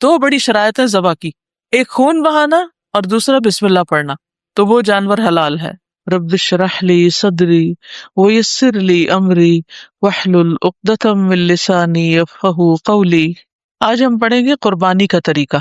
دو بڑی شرائط ہے ذبح کی، ایک خون بہانا اور دوسرا بسم اللہ پڑھنا، تو وہ جانور حلال ہے۔ رب اشرح لی صدری ویسر لی امری واحلل عقدۃ من لسانی یفقہوا قولی۔ آج ہم پڑھیں گے قربانی کا طریقہ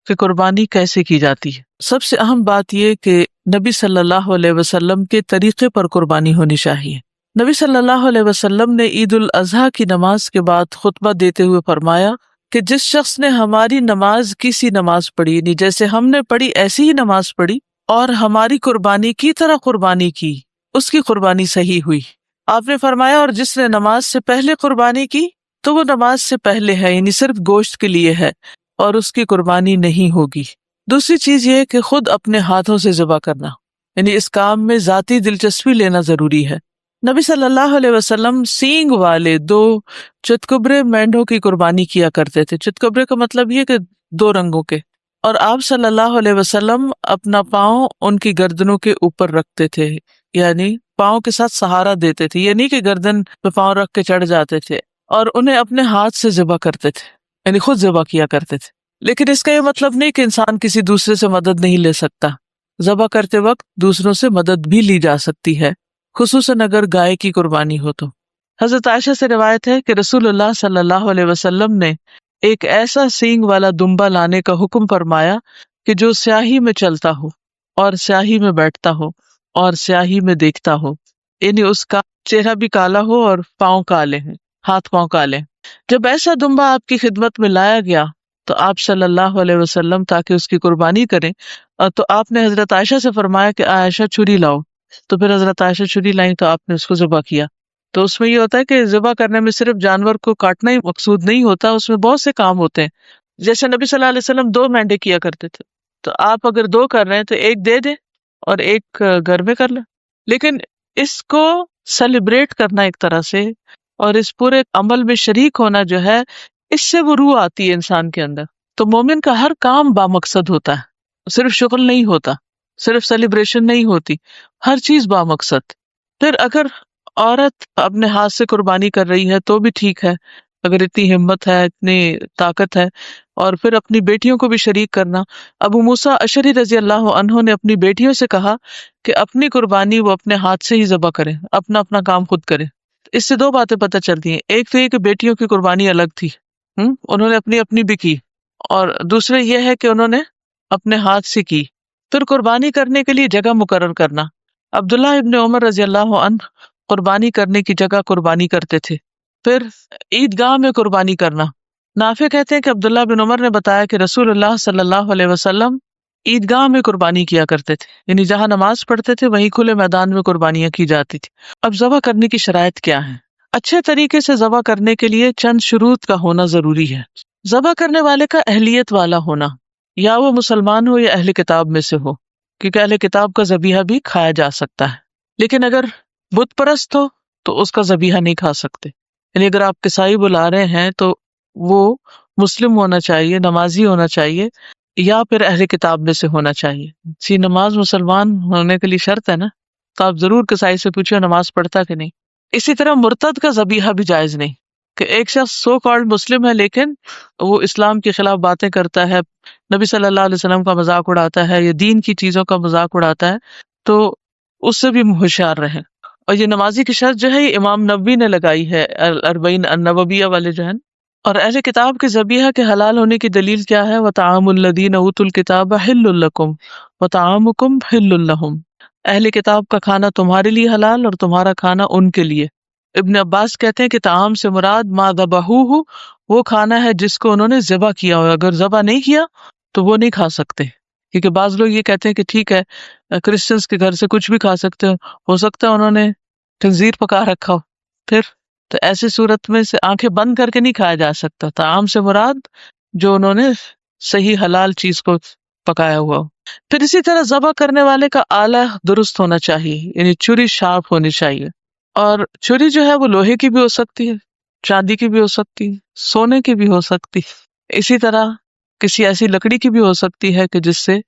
کہ قربانی کیسے کی جاتی ہے۔ سب سے اہم بات یہ کہ نبی صلی اللہ علیہ وسلم کے طریقے پر قربانی ہونی چاہیے۔ نبی صلی اللہ علیہ وسلم نے عید الاضحیٰ کی نماز کے بعد خطبہ دیتے ہوئے فرمایا کہ جس شخص نے ہماری نماز کسی نماز پڑھی، یعنی جیسے ہم نے پڑھی ایسی ہی نماز پڑھی اور ہماری قربانی کی طرح قربانی کی، اس کی قربانی صحیح ہوئی۔ آپ نے فرمایا اور جس نے نماز سے پہلے قربانی کی تو وہ نماز سے پہلے ہے، یعنی صرف گوشت کے لیے ہے اور اس کی قربانی نہیں ہوگی۔ دوسری چیز یہ کہ خود اپنے ہاتھوں سے ذبح کرنا، یعنی اس کام میں ذاتی دلچسپی لینا ضروری ہے۔ نبی صلی اللہ علیہ وسلم سینگ والے 2 چتکبرے مینڈھوں کی قربانی کیا کرتے تھے۔ چتکبرے کا مطلب یہ کہ 2 رنگوں کے، اور آپ صلی اللہ علیہ وسلم اپنا پاؤں ان کی گردنوں کے اوپر رکھتے تھے، یعنی پاؤں کے ساتھ سہارا دیتے تھے، یہ نہیں کہ گردن پہ پاؤں رکھ کے چڑھ جاتے تھے، اور انہیں اپنے ہاتھ سے ذبح کرتے تھے، یعنی خود ذبح کیا کرتے تھے۔ لیکن اس کا یہ مطلب نہیں کہ انسان کسی دوسرے سے مدد نہیں لے سکتا، ذبح کرتے وقت دوسروں سے مدد بھی لی جا سکتی ہے، خصوصاً اگر گائے کی قربانی ہو تو۔ حضرت عائشہ سے روایت ہے کہ رسول اللہ صلی اللہ علیہ وسلم نے ایک ایسا سینگ والا دمبا لانے کا حکم فرمایا کہ جو سیاہی میں چلتا ہو اور سیاہی میں بیٹھتا ہو اور سیاہی میں دیکھتا ہو، یعنی اس کا چہرہ بھی کالا ہو اور پاؤں کالے ہیں، ہاتھ پاؤں کالے۔ جب ایسا دمبا آپ کی خدمت میں لایا گیا تو آپ صلی اللہ علیہ وسلم تاکہ اس کی قربانی کریں، تو آپ نے حضرت عائشہ سے فرمایا کہ عائشہ چھری لاؤ، تو پھر حضرت عائشہ چھری لائیں تو آپ نے اس کو ذبح کیا۔ تو اس میں یہ ہوتا ہے کہ ذبح کرنے میں صرف جانور کو کاٹنا ہی مقصود نہیں ہوتا، اس میں بہت سے کام ہوتے ہیں۔ جیسے نبی صلی اللہ علیہ وسلم 2 مینڈے کیا کرتے تھے، تو آپ اگر 2 کر رہے ہیں تو ایک دے دیں اور ایک گھر میں کر لیں، لیکن اس کو سیلیبریٹ کرنا ایک طرح سے اور اس پورے عمل میں شریک ہونا جو ہے، اس سے وہ روح آتی ہے انسان کے اندر۔ تو مومن کا ہر کام بامقصد ہوتا ہے، صرف شغل نہیں ہوتا، صرف سیلیبریشن نہیں ہوتی، ہر چیز بامقصد۔ پھر اگر عورت اپنے ہاتھ سے قربانی کر رہی ہے تو بھی ٹھیک ہے، اگر اتنی ہمت ہے، اتنی طاقت ہے، اور پھر اپنی بیٹیوں کو بھی شریک کرنا۔ ابو موسیٰ اشعری رضی اللہ عنہ نے اپنی بیٹیوں سے کہا کہ اپنی قربانی وہ اپنے ہاتھ سے ہی ذبح کریں، اپنا اپنا کام خود کریں۔ اس سے 2 باتیں پتہ چلتی ہیں، ایک تو یہ کہ بیٹیوں کی قربانی الگ تھی، انہوں نے اپنی اپنی بھی کی، اور دوسرے یہ ہے کہ انہوں نے اپنے ہاتھ سے کی۔ پھر قربانی کرنے کے لیے جگہ مقرر کرنا۔ عبداللہ ابن عمر رضی اللہ عنہ قربانی کرنے کی جگہ قربانی کرتے تھے۔ پھر عیدگاہ میں قربانی کرنا۔ نافع کہتے ہیں کہ عبداللہ بن عمر نے بتایا کہ رسول اللہ صلی اللہ علیہ وسلم عیدگاہ میں قربانی کیا کرتے تھے، یعنی جہاں نماز پڑھتے تھے وہیں کھلے میدان میں قربانیاں کی جاتی تھی۔ اب ذبح کرنے کی شرائط کیا ہیں؟ اچھے طریقے سے ذبح کرنے کے لیے چند شروط کا ہونا ضروری ہے۔ ذبح کرنے والے کا اہلیت والا ہونا، یا وہ مسلمان ہو یا اہل کتاب میں سے ہو، کیونکہ اہل کتاب کا ذبیحہ بھی کھایا جا سکتا ہے، لیکن اگر بت پرست ہو تو اس کا ذبیحہ نہیں کھا سکتے۔ یعنی اگر آپ کسائی بلا رہے ہیں تو وہ مسلم ہونا چاہیے، نمازی ہونا چاہیے، یا پھر اہل کتاب میں سے ہونا چاہیے۔ نماز مسلمان ہونے کے لیے شرط ہے نا، تو آپ ضرور کسائی سے پوچھیں نماز پڑھتا کہ نہیں۔ اسی طرح مرتد کا ذبیحہ بھی جائز نہیں، کہ ایک شخص سو کالڈ مسلم ہے لیکن وہ اسلام کے خلاف باتیں کرتا ہے، نبی صلی اللہ علیہ وسلم کا مذاق اڑاتا ہے یا دین کی چیزوں کا مذاق اڑاتا ہے، تو اس سے بھی ہوشیار رہیں۔ اور یہ نمازی کی شرط جو ہے یہ امام نووی نے لگائی ہے، الاربعین النوویہ والے جو ہیں۔ اور اہل کتاب کے ذبیحہ کے حلال ہونے کی دلیل کیا ہے؟ وَطَعَامُ الَّذِينَ أُوتُوا الْكِتَابَ حِلٌّ لَكُمْ وَطَعَامُكُمْ حِلٌّ لَهُمْ۔ اہل کتاب کا کھانا تمہارے لیے حلال اور تمہارا کھانا ان کے لیے۔ ابن عباس کہتے ہیں کہ طعام سے مراد ما ذبحوہ، وہ کھانا ہے جس کو انہوں نے ذبح کیا ہو، اگر ذبح نہیں کیا تو وہ نہیں کھا سکتے۔ کیونکہ بعض لوگ یہ کہتے ہیں کہ ٹھیک ہے کرسچنس کے گھر سے کچھ بھی کھا سکتے ہو سکتا ہے انہوں نے خنزیر پکا رکھا ہو، پھر تو ایسی صورت میں سے آنکھیں بند کر کے نہیں کھایا جا سکتا۔ طعام سے مراد جو انہوں نے صحیح حلال چیز کو پکایا ہوا ہو۔ پھر اسی طرح ذبح کرنے والے کا آلہ درست ہونا چاہیے، یعنی چھری شارپ ہونی چاہیے، اور چھری جو ہے وہ لوہے کی بھی ہو سکتی ہے، چاندی کی بھی ہو سکتی ہے، سونے کی بھی ہو سکتی ہے، اسی طرح کسی ایسی لکڑی کی بھی ہو سکتی ہے کہ جس سے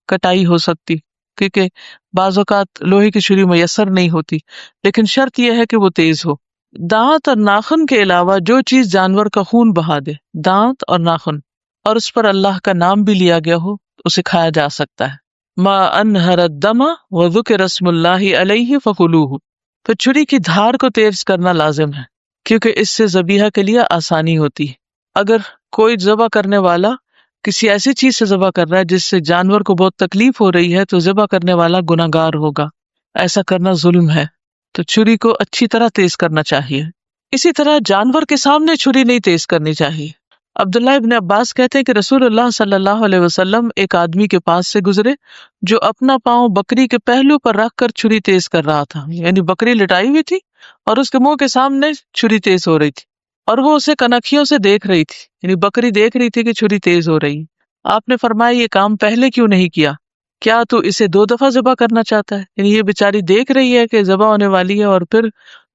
کٹائی ہو سکتی، کیونکہ بعض اوقات لوہے کی چھری میسر نہیں ہوتی، لیکن شرط یہ ہے کہ وہ تیز ہو۔ دانت اور ناخن کے علاوہ جو چیز جانور کا خون بہا دے، دانت اور ناخن، اور اس پر اللہ کا نام بھی لیا گیا ہو اسے کھایا جا سکتا ہے. ما انہر الدم وذکر اسم اللہ علیہ فکلوہ. پھر چھری کی دھار کو تیز کرنا لازم ہے کیونکہ اس سے ذبیحہ کے لیے آسانی ہوتی ہے. اگر کوئی ذبح کرنے والا کسی ایسی چیز سے ذبح کر رہا ہے جس سے جانور کو بہت تکلیف ہو رہی ہے تو ذبح کرنے والا گناہگار ہوگا. ایسا کرنا ظلم ہے. تو چھری کو اچھی طرح تیز کرنا چاہیے. اسی طرح جانور کے سامنے چھری نہیں تیز کرنی چاہیے. عبداللہ ابن عباس کہتے ہیں کہ رسول اللہ صلی اللہ علیہ وسلم ایک آدمی کے پاس سے گزرے جو اپنا پاؤں بکری کے پہلو پر رکھ کر چھری تیز کر رہا تھا. یعنی بکری لٹائی ہوئی تھی اور اس کے منہ کے سامنے چھری تیز ہو رہی تھی اور وہ اسے کنکھیوں سے دیکھ رہی تھی. یعنی بکری دیکھ رہی تھی کہ چھری تیز ہو رہی. آپ نے فرمایا یہ کام پہلے کیوں نہیں کیا؟ کیا تو اسے 2 دفعہ ذبح کرنا چاہتا ہے؟ یعنی یہ بیچاری دیکھ رہی ہے کہ ذبح ہونے والی ہے اور پھر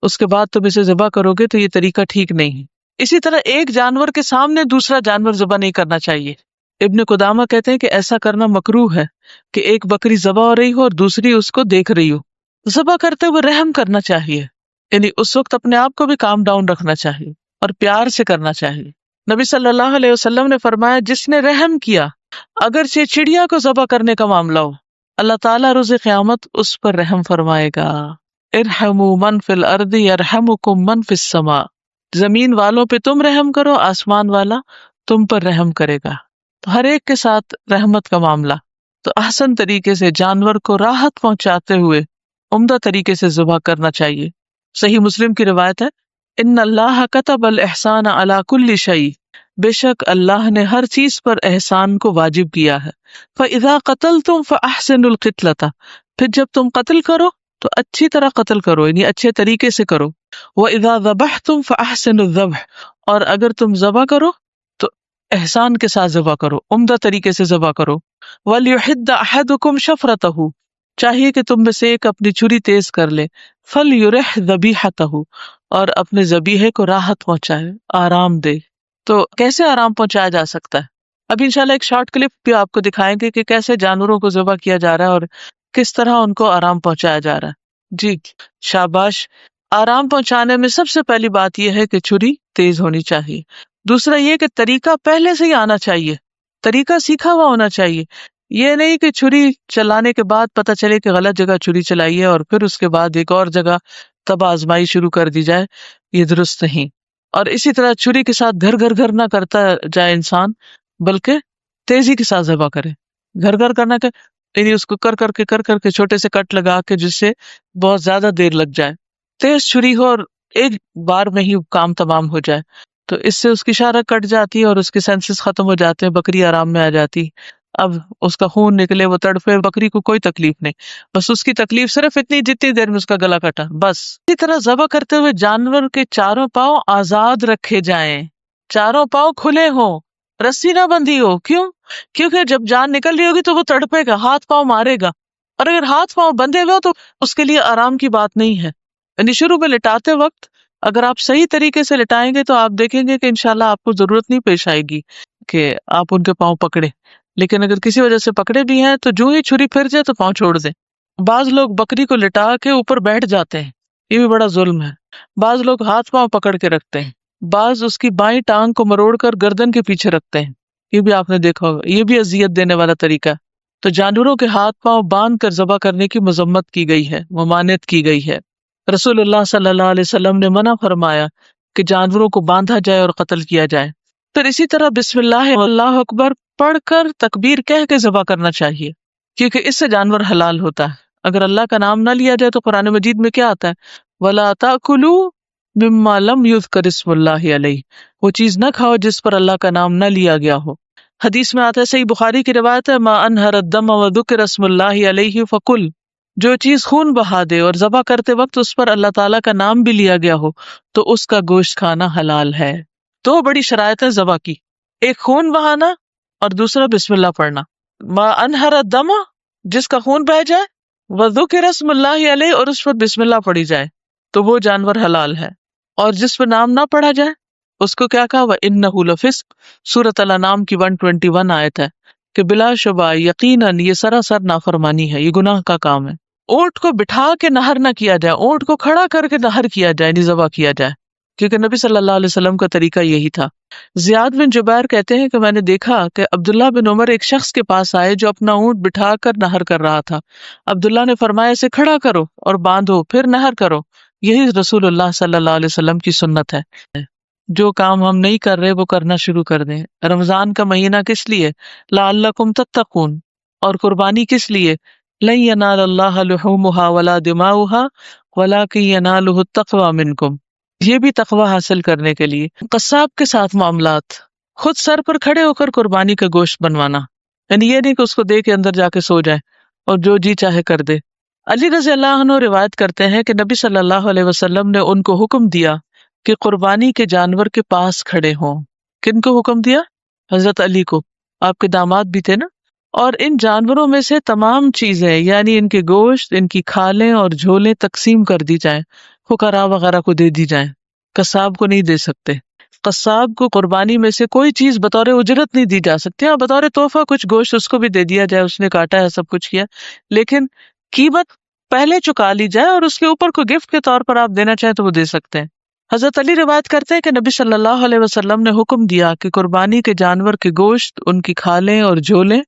اس کے بعد تم اسے ذبح کرو گے تو یہ طریقہ ٹھیک نہیں ہے. اسی طرح ایک جانور کے سامنے دوسرا جانور ذبح نہیں کرنا چاہیے. ابن قدامہ کہتے ہیں کہ ایسا کرنا مکروہ ہے کہ ایک بکری ذبح ہو رہی ہو اور دوسری اس کو دیکھ رہی ہو. ذبح کرتے ہوئے رحم کرنا چاہیے. یعنی اس وقت اپنے آپ کو بھی کام ڈاؤن رکھنا چاہیے اور پیار سے کرنا چاہیے. نبی صلی اللہ علیہ وسلم نے فرمایا جس نے رحم کیا اگرچہ چڑیا کو ذبح کرنے کا معاملہ ہو اللہ تعالیٰ روز قیامت اس پر رحم فرمائے گا. ارحموا من فی الارض یرحمکم من فی السماء. زمین والوں پہ تم رحم کرو آسمان والا تم پر رحم کرے گا. تو ہر ایک کے ساتھ رحمت کا معاملہ. تو احسن طریقے سے جانور کو راحت پہنچاتے ہوئے عمدہ طریقے سے ذبح کرنا چاہیے. صحیح مسلم کی روایت ہے ان اللہ کتب الاحسان علی کل شیء. بے شک اللہ نے ہر چیز پر احسان کو واجب کیا ہے. فاذا قتلتم فاحسنوا القتلۃ. پھر جب تم قتل کرو تو اچھی طرح قتل کرو یعنی اچھے طریقے سے کرو. وَإِذَا ذَبَحْتُمْ فَأَحْسِنُوا الذَّبْحَ. اور اگر تم ذبح کرو تو احسان کے ساتھ ذبح کرو عمدہ طریقے سے ذبح کرو. وَلْيُحِدَّ أَحَدُكُمْ شَفْرَتَهُ. چاہیے کہ تم میں سے ایک اپنی چھری تیز کر لے. فَلْيُرِحْ ذَبِيحَتَهُ. اور اپنے ذبیحے کو راحت پہنچائے آرام دے. تو کیسے آرام پہنچایا جا سکتا ہے؟ ابھی انشاءاللہ ایک شارٹ کلپ بھی آپ کو دکھائیں گے کہ کیسے جانوروں کو ذبح کیا جا رہا ہے اور کس طرح ان کو آرام پہنچایا جا رہا ہے. جی شاباش. آرام پہنچانے میں سب سے پہلی بات یہ ہے کہ چھری تیز ہونی چاہیے. دوسرا یہ کہ طریقہ پہلے سے ہی آنا چاہیے. طریقہ سیکھا ہوا ہونا چاہیے. یہ نہیں کہ چھری چلانے کے بعد پتہ چلے کہ غلط جگہ چھری چلائی ہے اور پھر اس کے بعد ایک اور جگہ تب آزمائی شروع کر دی جائے. یہ درست نہیں. اور اسی طرح چھری کے ساتھ گھر گھر گھر نہ کرتا جائے انسان بلکہ تیزی کے ساتھ ذبح کرے. گھر گھر کرنا کہ یعنی اس کو کر کر کے چھوٹے سے کٹ لگا کے جس سے بہت زیادہ دیر لگ جائے. تیز چھری ہو اور ایک بار میں ہی کام تمام ہو جائے تو اس سے اس کی شارہ کٹ جاتی ہے اور اس کے سینسز ختم ہو جاتے ہیں. بکری آرام میں آ جاتی. اب اس کا خون نکلے وہ تڑپے بکری کو کوئی تکلیف نہیں. بس اس کی تکلیف صرف اتنی جتنی دیر میں اس کا گلا کٹا بس. اسی طرح ذبح کرتے ہوئے جانور کے چاروں پاؤں آزاد رکھے جائیں. چاروں پاؤں کھلے ہوں رسی نہ بندھی ہو. کیوں؟ کیونکہ جب جان نکل رہی ہوگی تو وہ تڑپے گا ہاتھ پاؤں مارے گا. اور اگر ہاتھ پاؤں بندھے ہوئے تو اس کے لیے آرام کی بات نہیں ہے. یعنی شروع میں لٹاتے وقت اگر آپ صحیح طریقے سے لٹائیں گے تو آپ دیکھیں گے کہ انشاءاللہ آپ کو ضرورت نہیں پیش آئے گی کہ آپ ان کے پاؤں پکڑے. لیکن اگر کسی وجہ سے پکڑے بھی ہیں تو جو ہی چھری پھر جائے تو پاؤں چھوڑ دیں. بعض لوگ بکری کو لٹا کے اوپر بیٹھ جاتے ہیں. یہ بھی بڑا ظلم ہے. بعض لوگ ہاتھ پاؤں پکڑ کے رکھتے ہیں. بعض اس کی بائیں ٹانگ کو مروڑ کر گردن کے پیچھے رکھتے ہیں. یہ بھی آپ نے دیکھا ہوگا. یہ بھی اذیت دینے والا طریقہ ہے. تو جانوروں کے ہاتھ پاؤں باندھ کر ذبح کرنے کی مذمت کی گئی ہے ممانعت کی گئی ہے. رسول اللہ صلی اللہ علیہ وسلم نے منع فرمایا کہ جانوروں کو باندھا جائے اور قتل کیا جائے. پھر اسی طرح بسم اللہ اللہ اکبر پڑھ کر تکبیر کہہ کے ذبح کرنا چاہیے کیونکہ اس سے جانور حلال ہوتا ہے. اگر اللہ کا نام نہ لیا جائے تو قرآن مجید میں کیا آتا ہے وَلَا تَأْكُلُوا مِمَّا لَمْ يُذْكَرِ اسْمُ اللَّهِ عَلَيْهِ. وہ چیز نہ کھاؤ جس پر اللہ کا نام نہ لیا گیا ہو. حدیث میں آتا ہے صحیح بخاری کی روایت ہے مَا أَنْهَرَ الدَّمَ وَذُكِرَ اسْمُ اللَّهِ عَلَيْهِ فَكُلْ. جو چیز خون بہا دے اور ذبح کرتے وقت اس پر اللہ تعالیٰ کا نام بھی لیا گیا ہو تو اس کا گوشت کھانا حلال ہے. 2 بڑی شرائط ہے ذبح کی. ایک خون بہانا اور دوسرا بسم اللہ پڑھنا. ما انہر الدم جس کا خون بہہ جائے وذکر اسم اللہ علیہ اور اس پر بسم اللہ پڑھی جائے تو وہ جانور حلال ہے. اور جس پر نام نہ پڑھا جائے اس کو کیا کہا وَإِنَّهُ لَفِسْقٌ. سورۃ الانعام کی 121 آیت ہے کہ بلا شبہ یقیناً یہ سراسر نافرمانی ہے. یہ گناہ کا کام ہے. اونٹ کو بٹھا کے نہر نہ کیا جائے. اونٹ کو کھڑا کر کے نہر کیا جائے نہیں ذبح کیا جائے. کیونکہ نبی صلی اللہ علیہ وسلم کا طریقہ یہی تھا۔ زیاد بن جبیر کہتے ہیں کہ میں نے دیکھا کہ عبداللہ بن عمر ایک شخص کے پاس آئے جو اپنا اونٹ بٹھا کر نہر کر رہا تھا۔ عبداللہ نے فرمایا اسے کھڑا کرو اور باندھو پھر نہر کرو، یہی رسول اللہ صلی اللہ علیہ وسلم کی سنت ہے۔ جو کام ہم نہیں کر رہے وہ کرنا شروع کر دیں۔ رمضان کا مہینہ کس لیے؟ لعلکم تتقون۔ اور قربانی کس لیے؟ لن ینال اللہ لحومها ولا دماؤها ولکن ینالہ التقوی منکم۔ یہ بھی تقوی حاصل کرنے کے لیے۔ قصاب کے ساتھ معاملات، خود سر پر کھڑے ہو کر قربانی کا گوشت بنوانا، یعنی یہ نہیں کہ اس کو دے کے اندر جا کے سو جائے اور جو جی چاہے کر دے۔ علی رضی اللہ عنہ روایت کرتے ہیں کہ نبی صلی اللہ علیہ وسلم نے ان کو حکم دیا کہ قربانی کے جانور کے پاس کھڑے ہوں۔ کن کو حکم دیا؟ حضرت علی کو، آپ کے داماد بھی تھے نا۔ اور ان جانوروں میں سے تمام چیزیں یعنی ان کے گوشت، ان کی کھالیں اور جھولیں تقسیم کر دی جائیں، فقراء وغیرہ کو دے دی جائیں، قصاب کو نہیں دے سکتے۔ قصاب کو قربانی میں سے کوئی چیز بطور اجرت نہیں دی جا سکتی، ہاں بطور تحفہ کچھ گوشت اس کو بھی دے دیا جائے، اس نے کاٹا ہے سب کچھ کیا، لیکن قیمت پہلے چکا لی جائے اور اس کے اوپر کوئی گفٹ کے طور پر آپ دینا چاہیں تو وہ دے سکتے ہیں۔ حضرت علی روایت کرتے ہیں کہ نبی صلی اللہ علیہ وسلم نے حکم دیا کہ قربانی کے جانور کے گوشت، ان کی کھالیں اور جھولیں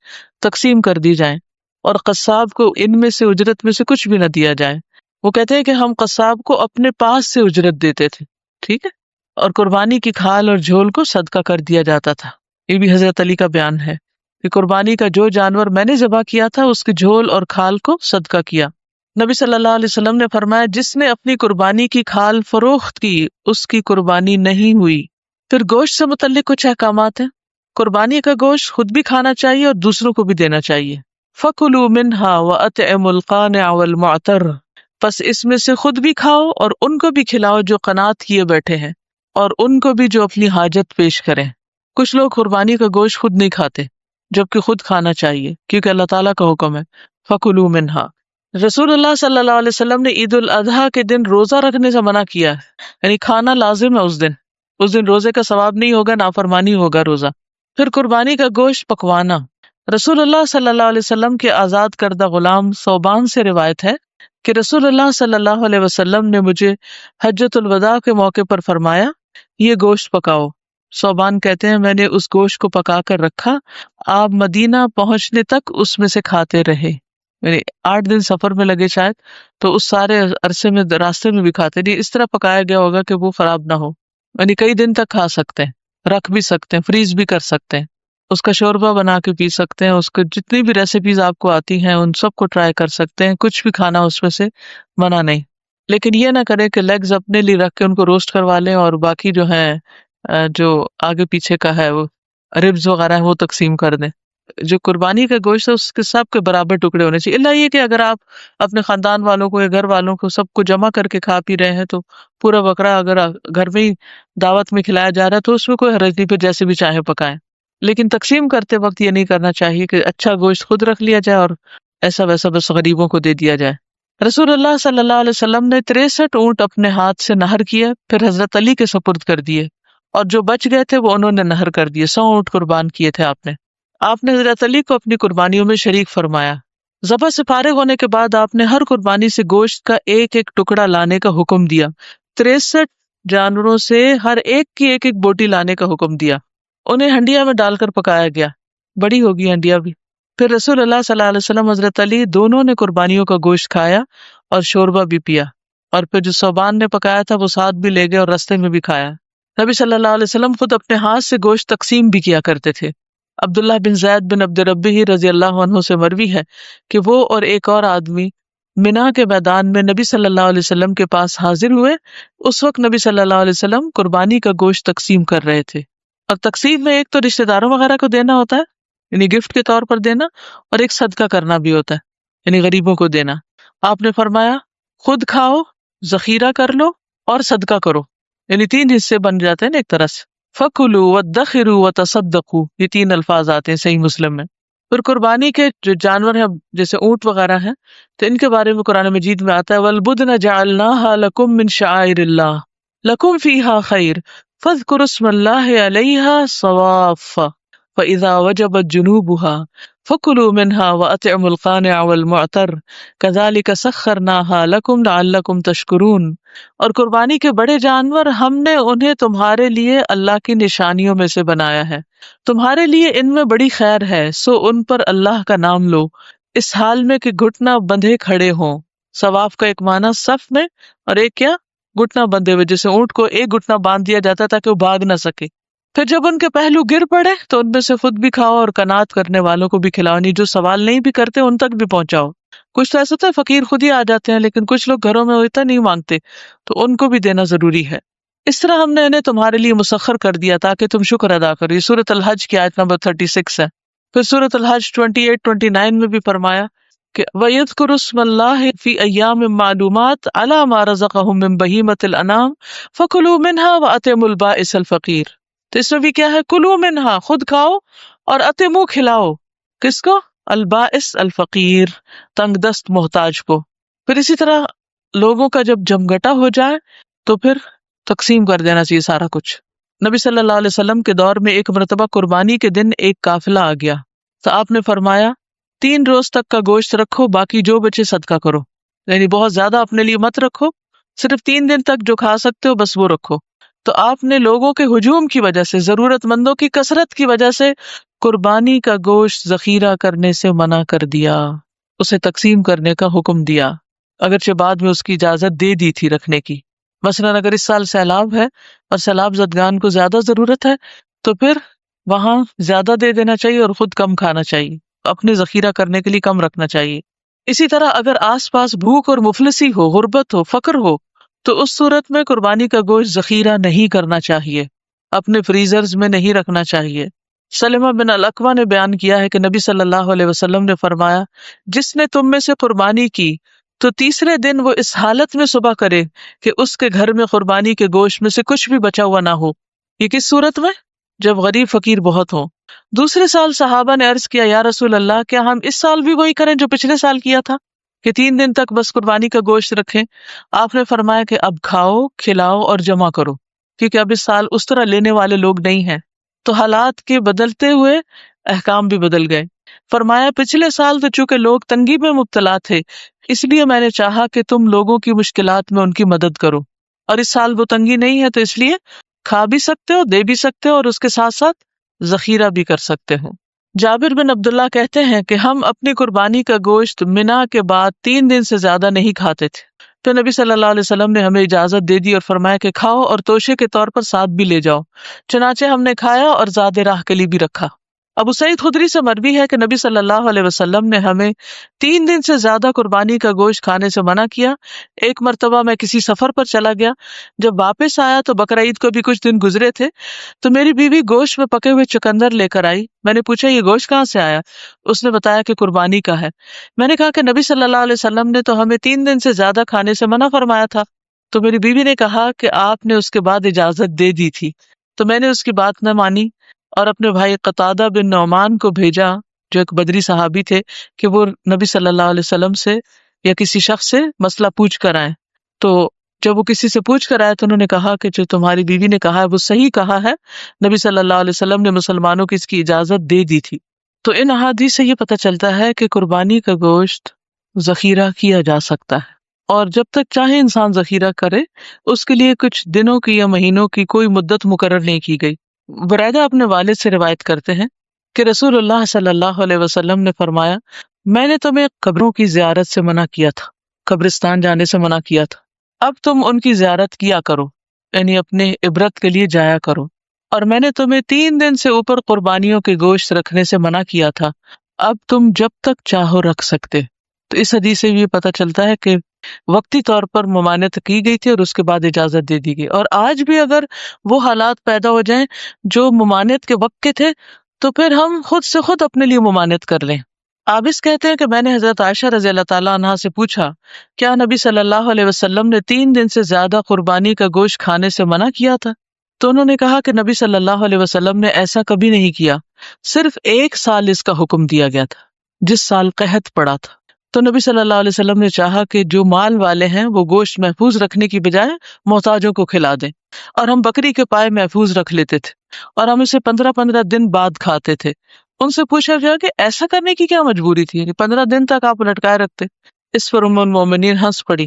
تقسیم کر دی جائیں اور قصاب کو ان میں سے اجرت میں سے کچھ بھی نہ دیا جائے۔ وہ کہتے ہیں کہ ہم قصاب کو اپنے پاس سے اجرت دیتے تھے، ٹھیک ہے، اور قربانی کی کھال اور جھول کو صدقہ کر دیا جاتا تھا۔ یہ بھی حضرت علی کا بیان ہے کہ قربانی کا جو جانور میں نے ذبح کیا تھا اس کی جھول اور کھال کو صدقہ کیا۔ نبی صلی اللہ علیہ وسلم نے فرمایا جس نے اپنی قربانی کی کھال فروخت کی اس کی قربانی نہیں ہوئی۔ پھر گوشت سے متعلق کچھ احکامات ہیں۔ قربانی کا گوشت خود بھی کھانا چاہیے اور دوسروں کو بھی دینا چاہیے۔ فَكُلُوا مِنْهَا وَأَطْعِمُوا الْقَانِعَ وَالْمُعْتَرَّ، پس اس میں سے خود بھی کھاؤ اور ان کو بھی کھلاؤ جو قناعت کیے بیٹھے ہیں، اور ان کو بھی جو اپنی حاجت پیش کریں۔ کچھ لوگ قربانی کا گوشت خود نہیں کھاتے جبکہ خود کھانا چاہیے کیونکہ اللہ تعالیٰ کا حکم ہے فَكُلُوا مِنْهَا۔ رسول اللہ صلی اللہ علیہ وسلم نے عید الاضحیٰ کے دن روزہ رکھنے سے منع کیا ہے، یعنی کھانا لازم ہے اس دن روزے کا ثواب نہیں ہوگا، نافرمانی ہوگا روزہ۔ پھر قربانی کا گوشت پکوانا۔ رسول اللہ صلی اللہ علیہ وسلم کے آزاد کردہ غلام ثوبان سے روایت ہے کہ رسول اللہ صلی اللہ علیہ وسلم نے مجھے حجۃ الوداع کے موقع پر فرمایا یہ گوشت پکاؤ۔ ثوبان کہتے ہیں میں نے اس گوشت کو پکا کر رکھا، آپ مدینہ پہنچنے تک اس میں سے کھاتے رہے، یعنی 8 دن سفر میں لگے شاید، تو اس سارے عرصے میں راستے میں بھی کھاتے نہیں، اس طرح پکایا گیا ہوگا کہ وہ خراب نہ ہو، یعنی کئی دن تک کھا سکتے ہیں، رکھ بھی سکتے ہیں، فریز بھی کر سکتے ہیں، اس کا شوربہ بنا کے پی سکتے ہیں، اس کو جتنی بھی ریسیپیز آپ کو آتی ہیں ان سب کو ٹرائی کر سکتے ہیں، کچھ بھی کھانا اس میں سے منع نہیں۔ لیکن یہ نہ کریں کہ لیگز اپنے لیے رکھ کے ان کو روسٹ کروا لیں اور باقی جو ہے جو آگے پیچھے کا ہے وہ ربز وغیرہ ہے وہ تقسیم کر دیں۔ جو قربانی کا گوشت ہے اس کے سب کے برابر ٹکڑے ہونے چاہیے، اللہ یہ کہ اگر آپ اپنے خاندان والوں کو یا گھر والوں کو سب کو جمع کر کے کھا پی رہے ہیں تو پورا بکرا اگر گھر میں ہی دعوت میں کھلایا جا رہا ہے تو اس میں کوئی حرج نہیں، پھر جیسے بھی چاہے پکائیں، لیکن تقسیم کرتے وقت یہ نہیں کرنا چاہیے کہ اچھا گوشت خود رکھ لیا جائے اور ایسا ویسا بس غریبوں کو دے دیا جائے۔ رسول اللہ صلی اللہ علیہ وسلم نے 63 اونٹ اپنے ہاتھ سے نہر کیے، پھر حضرت علی کے سپرد کر دیے، اور جو بچ گئے تھے وہ انہوں نے نہر کر دیے۔ 100 اونٹ قربان کیے تھے آپ نے حضرت علی کو اپنی قربانیوں میں شریک فرمایا۔ ذبح سے فارغ ہونے کے بعد آپ نے ہر قربانی سے گوشت کا ایک ایک ٹکڑا لانے کا حکم دیا۔ 63 جانوروں سے ہر ایک کی ایک ایک بوٹی لانے کا حکم دیا، انہیں ہنڈیا میں ڈال کر پکایا گیا، بڑی ہوگی ہنڈیا بھی۔ پھر رسول اللہ صلی اللہ علیہ وسلم، حضرت علی دونوں نے قربانیوں کا گوشت کھایا اور شوربہ بھی پیا، اور پھر جو ثوبان نے پکایا تھا وہ ساتھ بھی لے گئے اور رستے میں بھی کھایا۔ نبی صلی اللہ علیہ وسلم خود اپنے ہاتھ سے گوشت تقسیم بھی کیا کرتے تھے۔ عبداللہ بن زید بن عبد ربہ رضی اللہ عنہ سے مروی ہے کہ وہ اور ایک اور آدمی منا کے میدان میں نبی صلی اللہ علیہ وسلم کے پاس حاضر ہوئے۔ اس وقت نبی صلی اللہ علیہ وسلم قربانی کا گوشت تقسیم کر رہے تھے، اور تقسیم میں ایک تو رشتہ داروں وغیرہ کو دینا ہوتا ہے یعنی گفٹ کے طور پر دینا، اور ایک صدقہ کرنا بھی ہوتا ہے یعنی غریبوں کو دینا۔ آپ نے فرمایا خود کھاؤ، ذخیرہ کر لو اور صدقہ کرو، یعنی 3 حصے بن جاتے ہیں نا ایک طرح سے۔ فَكُلُوا وَادَّخِرُوا وَتَصَدَّقُوا، یہ 3 الفاظ آتے ہیں صحیح مسلم میں۔ پھر قربانی کے جو جانور ہیں جیسے اونٹ وغیرہ ہیں تو ان کے بارے میں قرآن مجید میں آتا ہے وَالْبُدْنَ جَعَلْنَاهَا لَكُم مِّن شَعَائِرِ اللَّهِ لَكُمْ فِيهَا خَيْرٌ فَاذْكُرُوا اسْمَ اللَّهِ عَلَيْهَا صَوَافَّ فَإِذَا وَجَبَتْ جُنُوبُهَا فَكُلُوا مِنْهَا وَأَطْعِمُوا الْقَانِعَ وَالْمُعْتَرَّ كَذَلِكَ سَخَّرْنَاهَا لَكُمْ لَعَلَّكُمْ تَشْكُرُونَ۔ اور قربانی کے بڑے جانور ہم نے انہیں تمہارے لیے اللہ کی نشانیوں میں سے بنایا ہے، تمہارے لیے ان میں بڑی خیر ہے، سو ان پر اللہ کا نام لو اس حال میں کہ گھٹنا بندھے کھڑے ہوں۔ ثواف کا ایک معنی صف میں، اور ایک کیا، گھٹنا بندھے ہوئے، جیسے اونٹ کو ایک گھٹنا باندھ دیا جاتا تاکہ وہ بھاگ نہ سکے۔ پھر جب ان کے پہلو گر پڑے تو ان میں سے خود بھی کھاؤ اور قناعت کرنے والوں کو بھی کھلاؤ، یعنی جو سوال نہیں بھی کرتے ان تک بھی پہنچاؤ۔ کچھ تو ایسا ہوتا ہے فقیر خود ہی آ جاتے ہیں، لیکن کچھ لوگ گھروں میں ہوتا نہیں مانگتے، تو ان کو بھی دینا ضروری ہے۔ اس طرح ہم نے انہیں تمہارے لیے مسخر کر دیا تاکہ تم شکر ادا کرو۔ یہ سورۃ الحج کی آیت نمبر 36 ہے۔ پھر سورۃ الحج 28-29 میں بھی فرمایا کہ وَيَذْكُرُ اسْمَ اللَّهِ فِي أَيَّامٍ مَّعْلُومَاتٍ عَلَىٰ مَا رَزَقَهُم مِّن بَهِيمَةِ الْأَنْعَامِ فَكُلُوا مِنْهَا وَأَطْعِمُوا الْبَائِسَ الْفَقِيرَ۔ تو اس میں بھی کیا ہے، کلو منہا، خود کھاؤ، اور اطعموا کھلاؤ، کس کو، البائس الفقیر، تنگ دست محتاج کو۔ پھر اسی طرح لوگوں کا جب جمگٹا ہو جائے تو پھر تقسیم کر دینا چاہیے سارا کچھ۔ نبی صلی اللہ علیہ وسلم کے دور میں ایک مرتبہ قربانی کے دن ایک قافلہ آ گیا تو آپ نے فرمایا 3 روز تک کا گوشت رکھو، باقی جو بچے صدقہ کرو، یعنی بہت زیادہ اپنے لیے مت رکھو، صرف 3 دن تک جو کھا سکتے ہو بس وہ رکھو۔ تو آپ نے لوگوں کے ہجوم کی وجہ سے، ضرورت مندوں کی کثرت کی وجہ سے قربانی کا گوشت ذخیرہ کرنے سے منع کر دیا، اسے تقسیم کرنے کا حکم دیا، اگرچہ بعد میں اس کی اجازت دے دی تھی رکھنے کی۔ مثلاً اگر اس سال سیلاب ہے اور سیلاب زدگان کو زیادہ ضرورت ہے تو پھر وہاں زیادہ دے دینا چاہیے اور خود کم کھانا چاہیے، اپنے ذخیرہ کرنے کے لیے کم رکھنا چاہیے۔ اسی طرح اگر آس پاس بھوک اور مفلسی ہو، غربت ہو، فقر ہو، تو اس صورت میں قربانی کا گوشت ذخیرہ نہیں کرنا چاہیے، اپنے فریزرز میں نہیں رکھنا چاہیے۔ سلمہ بن الاکوع نے بیان کیا ہے کہ نبی صلی اللہ علیہ وسلم نے فرمایا، جس نے تم میں سے قربانی کی تو تیسرے دن وہ اس حالت میں صبح کرے کہ اس کے گھر میں قربانی کے گوشت میں سے کچھ بھی بچا ہوا نہ ہو۔ یہ کس صورت میں؟ جب غریب فقیر بہت ہوں۔ دوسرے سال صحابہ نے عرض کیا، یا رسول اللہ، کیا ہم اس سال بھی وہی کریں جو پچھلے سال کیا تھا کہ 3 دن تک بس قربانی کا گوشت رکھیں؟ آپ نے فرمایا کہ اب کھاؤ، کھلاؤ اور جمع کرو، کیونکہ اب اس سال اس طرح لینے والے لوگ نہیں ہیں۔ تو حالات کے بدلتے ہوئے احکام بھی بدل گئے۔ فرمایا پچھلے سال تو چونکہ لوگ تنگی میں مبتلا تھے، اس لیے میں نے چاہا کہ تم لوگوں کی مشکلات میں ان کی مدد کرو، اور اس سال وہ تنگی نہیں ہے تو اس لیے کھا بھی سکتے ہو، دے بھی سکتے ہو، اور اس کے ساتھ ساتھ ذخیرہ بھی کر سکتے ہو۔ جابر بن عبداللہ کہتے ہیں کہ ہم اپنی قربانی کا گوشت منا کے بعد 3 دن سے زیادہ نہیں کھاتے تھے، تو نبی صلی اللہ علیہ وسلم نے ہمیں اجازت دے دی اور فرمایا کہ کھاؤ اور توشے کے طور پر ساتھ بھی لے جاؤ۔ چنانچہ ہم نے کھایا اور زاد راہ کے لیے بھی رکھا۔ ابو سعید خدری سے مروی ہے کہ نبی صلی اللہ علیہ وسلم نے ہمیں 3 دن سے زیادہ قربانی کا گوشت کھانے سے منع کیا۔ ایک مرتبہ میں کسی سفر پر چلا گیا، جب واپس آیا تو بقرعید کو بھی کچھ دن گزرے تھے، تو میری بیوی گوشت میں پکے ہوئے چقندر لے کر آئی۔ میں نے پوچھا یہ گوشت کہاں سے آیا؟ اس نے بتایا کہ قربانی کا ہے۔ میں نے کہا کہ نبی صلی اللہ علیہ وسلم نے تو ہمیں 3 دن سے زیادہ کھانے سے منع فرمایا تھا۔ تو میری بیوی نے کہا کہ آپ نے اس کے بعد اجازت دے دی تھی۔ تو میں نے اس کی بات نہ مانی اور اپنے بھائی قتادہ بن نعمان کو بھیجا، جو ایک بدری صحابی تھے، کہ وہ نبی صلی اللہ علیہ وسلم سے یا کسی شخص سے مسئلہ پوچھ کر آئیں۔ تو جب وہ کسی سے پوچھ کر آئے تو انہوں نے کہا کہ جو تمہاری بیوی نے کہا ہے وہ صحیح کہا ہے، نبی صلی اللہ علیہ وسلم نے مسلمانوں کو اس کی اجازت دے دی تھی۔ تو ان احادیث سے یہ پتہ چلتا ہے کہ قربانی کا گوشت ذخیرہ کیا جا سکتا ہے، اور جب تک چاہے انسان ذخیرہ کرے، اس کے لیے کچھ دنوں کی یا مہینوں کی کوئی مدت مقرر نہیں کی گئی۔ برائدہ اپنے والد سے روایت کرتے ہیں کہ رسول اللہ صلی اللہ علیہ وسلم نے فرمایا، میں نے تمہیں قبروں کی زیارت سے منع کیا تھا، قبرستان جانے سے منع کیا تھا، اب تم ان کی زیارت کیا کرو، یعنی اپنے عبرت کے لیے جایا کرو، اور میں نے تمہیں 3 دن سے اوپر قربانیوں کے گوشت رکھنے سے منع کیا تھا، اب تم جب تک چاہو رکھ سکتے۔ تو اس حدیث سے بھی پتہ چلتا ہے کہ وقتی طور پر ممانعت کی گئی تھی اور اس کے بعد اجازت دے دی گئی، اور آج بھی اگر وہ حالات پیدا ہو جائیں جو ممانعت کے وقت کے تھے تو پھر ہم خود سے خود اپنے لیے ممانعت کر لیں۔ عابس کہتے ہیں کہ میں نے حضرت عائشہ رضی اللہ تعالیٰ عنہا سے پوچھا، کیا نبی صلی اللہ علیہ وسلم نے 3 دن سے زیادہ قربانی کا گوشت کھانے سے منع کیا تھا؟ تو انہوں نے کہا کہ نبی صلی اللہ علیہ وسلم نے ایسا کبھی نہیں کیا، صرف 1 سال اس کا حکم دیا گیا تھا، جس سال قحط پڑا تھا۔ تو نبی صلی اللہ علیہ وسلم نے چاہا کہ جو مال والے ہیں وہ گوشت محفوظ رکھنے کی بجائے محتاجوں کو کھلا دیں، اور ہم بکری کے پائے محفوظ رکھ لیتے تھے اور ہم اسے 15 دن بعد کھاتے تھے۔ ان سے پوچھا گیا کہ ایسا کرنے کی کیا مجبوری تھی، یعنی 15 دن تک آپ لٹکائے رکھتے؟ اس پر ام المومنین ہنس پڑی،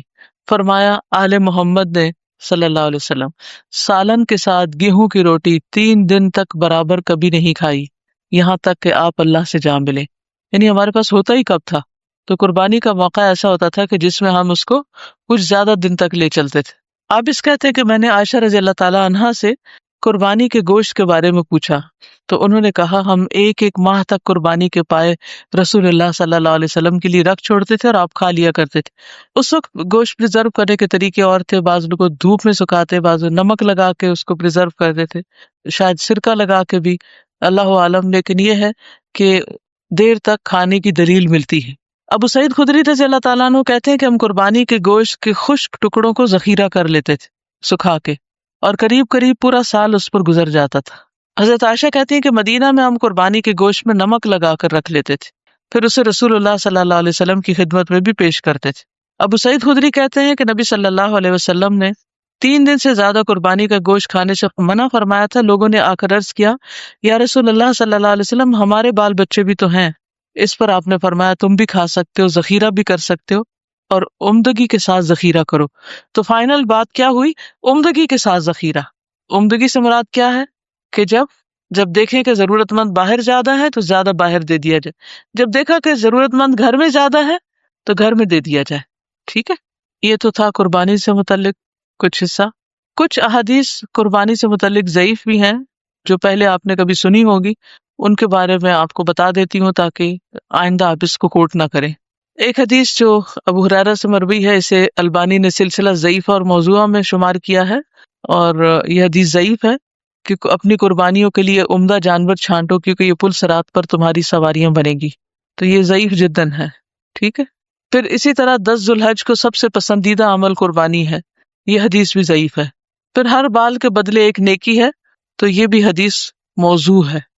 فرمایا آل محمد نے صلی اللہ علیہ وسلم سالن کے ساتھ گیہوں کی روٹی 3 دن تک برابر کبھی نہیں کھائی، یہاں تک کہ آپ اللہ سے جا ملے. یعنی ہمارے پاس ہوتا ہی کب تھا، تو قربانی کا موقع ایسا ہوتا تھا کہ جس میں ہم اس کو کچھ زیادہ دن تک لے چلتے تھے. آپ اس کہتے ہیں کہ میں نے عائشہ رضی اللہ تعالیٰ عنہا سے قربانی کے گوشت کے بارے میں پوچھا تو انہوں نے کہا ہم ایک ماہ تک قربانی کے پائے رسول اللہ صلی اللہ علیہ وسلم کے لیے رکھ چھوڑتے تھے اور آپ کھا لیا کرتے تھے. اس وقت گوشت پریزرو کرنے کے طریقے اور تھے، بعض لوگ دھوپ میں سکھاتے، بعض نمک لگا کے اس کو پریزرو کرتے تھے، شاید سرکہ لگا کے بھی، اللہ عالم. لیکن یہ ہے کہ دیر تک کھانے کی دلیل ملتی ہے. ابو سعید خدری رضی اللہ تعالیٰ عنہ کہتے ہیں کہ ہم قربانی کے گوشت کے خشک ٹکڑوں کو ذخیرہ کر لیتے تھے سکھا کے، اور قریب پورا سال اس پر گزر جاتا تھا. حضرت عائشہ کہتی ہیں کہ مدینہ میں ہم قربانی کے گوشت میں نمک لگا کر رکھ لیتے تھے، پھر اسے رسول اللہ صلی اللہ علیہ وسلم کی خدمت میں بھی پیش کرتے تھے. ابو سعید خدری کہتے ہیں کہ نبی صلی اللہ علیہ وسلم نے 3 دن سے زیادہ قربانی کا گوشت کھانے سے منع فرمایا تھا. لوگوں نے آ کر عرض کیا یا رسول اللہ صلی اللہ علیہ وسلم ہمارے بال بچے بھی تو ہیں. اس پر آپ نے فرمایا تم بھی کھا سکتے ہو، ذخیرہ بھی کر سکتے ہو، اور عمدگی کے ساتھ ذخیرہ کرو. تو فائنل بات کیا ہوئی؟ عمدگی کے ساتھ ذخیرہ. عمدگی سے مراد کیا ہے کہ جب دیکھیں کہ ضرورت مند باہر زیادہ ہے تو زیادہ باہر دے دیا جائے، جب دیکھا کہ ضرورت مند گھر میں زیادہ ہے تو گھر میں دے دیا جائے. ٹھیک ہے، یہ تو تھا قربانی سے متعلق کچھ حصہ. کچھ احادیث قربانی سے متعلق ضعیف بھی ہیں جو پہلے آپ نے کبھی سنی ہوگی، ان کے بارے میں آپ کو بتا دیتی ہوں تاکہ آئندہ آپ اس کو کوٹ نہ کریں. ایک حدیث جو ابو ہریرہ سے مروی ہے، اسے البانی نے سلسلہ ضعیف اور موضوعہ میں شمار کیا ہے، اور یہ حدیث ضعیف ہے کہ اپنی قربانیوں کے لیے عمدہ جانور چھانٹو کیونکہ یہ پل صراط پر تمہاری سواریاں بنے گی. تو یہ ضعیف جداً ہے. ٹھیک ہے. پھر اسی طرح 10 ذوالحج کو سب سے پسندیدہ عمل قربانی ہے، یہ حدیث بھی ضعیف ہے. پھر ہر بال کے بدلے ایک نیکی ہے، تو یہ بھی حدیث موضوع ہے.